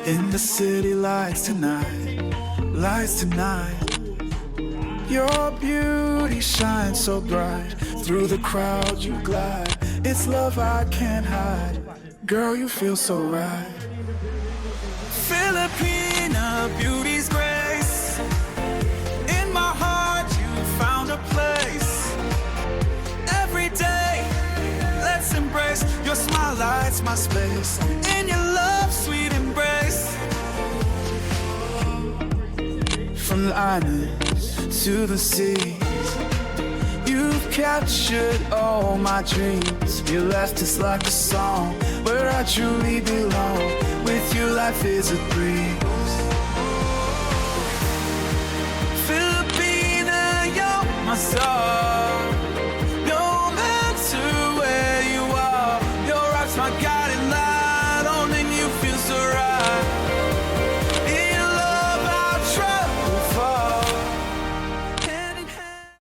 In the city lights tonight, lights tonight. Your beauty shines so bright. Through the crowd you glide. It's love I can't hide. Girl, you feel so right. Filipina beauty's grace. In my heart you found a place. Every day, let's embrace. Your smile lights my space. In your love, sweet embrace. From the islands to the seas, you've captured all my dreams. Your laughter's like a song where I truly belong. With you, life is a breeze. Filipina, you're my star.